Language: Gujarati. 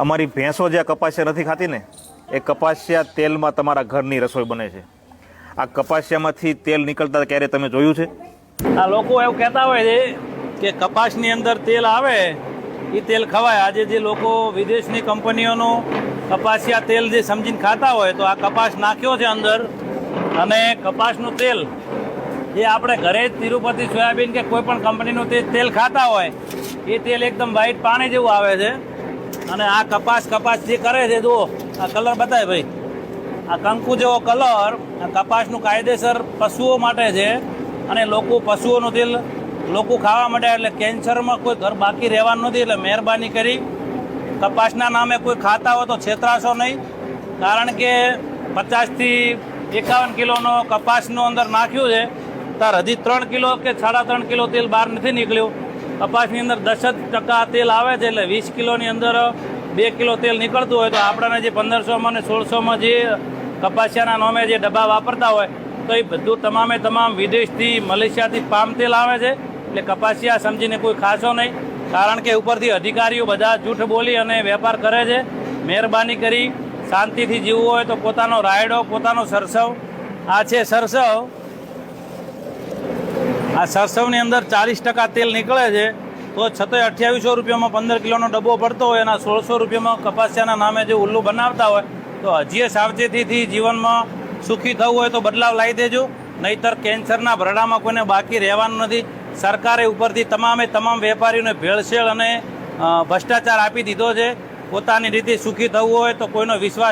અમારી ભેંસો જે કપાસિયા નથી ખાતી ને, એ કપાસિયા તેલમાં તમારા ઘરની રસોઈ બને છે. આ કપાસિયામાંથી તેલ નીકળતા ક્યારે તમે જોયું છે? આ લોકો એવું કહેતા હોય છે કે કપાસની અંદર તેલ આવે એ તેલ ખવાય. આજે જે લોકો વિદેશની કંપનીઓનું કપાસિયા તેલ જે સમજીને ખાતા હોય, તો આ કપાસ નાખ્યો છે અંદર, અને કપાસનું તેલ જે આપણે ઘરે જ તિરુપતિ સોયાબીન કે કોઈ પણ કંપનીનું તેલ ખાતા હોય, એ તેલ એકદમ વ્હાઈટ પાણી જેવું આવે છે. અને આ કપાસ જે કરે છે, જુઓ આ કલર બતાય ભાઈ, આ કંકુ જેવો કલર. આ કપાસનું કાયદેસર પશુઓ માટે છે, અને પશુઓનું તેલ લોકો ખાવા માંડ્યા, એટલે કેન્સરમાં કોઈ ઘર બાકી રહેવાનું નથી. એટલે મહેરબાની કરી કપાસના નામે કોઈ ખાતા હોય તો છેતરાશો નહીં, કારણ કે 50 થી 51 કિલોનો કપાસનું અંદર નાખ્યું છે, તાર હજી 3 કિલો કે 3.5 કિલો તેલ બહાર નથી નીકળ્યું. કપાસની અંદર 10% તેલ આવે છે, એટલે 20 કિલોની અંદર 2 કિલો તેલ નીકળતું હોય, તો આપણને જે 1500માં અને 1600માં જે કપાસિયાના નામે જે ડબ્બા વાપરતા હોય, તો એ બધું તમામ વિદેશથી, મલેશિયાથી પામ તેલ આવે છે. એટલે કપાસિયા સમજીને કોઈ ખાશો નહીં, કારણ કે ઉપરથી અધિકારીઓ બધા જૂઠ બોલી અને વેપાર કરે છે. મહેરબાની કરી શાંતિથી જીવવું હોય તો પોતાનો રાયડો, પોતાનો સરસવ. આ છે સરસવ. આ સરસવની અંદર 40% તેલ નીકળે છે, તો છતાંય 2800 રૂપિયામાં 15 કિલોનો ડબ્બો પડતો હોય, એના 1600 રૂપિયામાં કપાસિયાના નામે જે ઉલ્લુ બનાવતા હોય, તો હજી સાવચેતીથી જીવનમાં સુખી થવું હોય તો બદલાવ લાવી દેજો, નહીંતર કેન્સરના ભરડામાં કોઈને બાકી રહેવાનું નથી. સરકારે ઉપરથી તમામ વેપારીઓને ભેળસેળ અને ભ્રષ્ટાચાર આપી દીધો છે. પોતાની રીતે સુખી થવું હોય તો કોઈનો વિશ્વાસ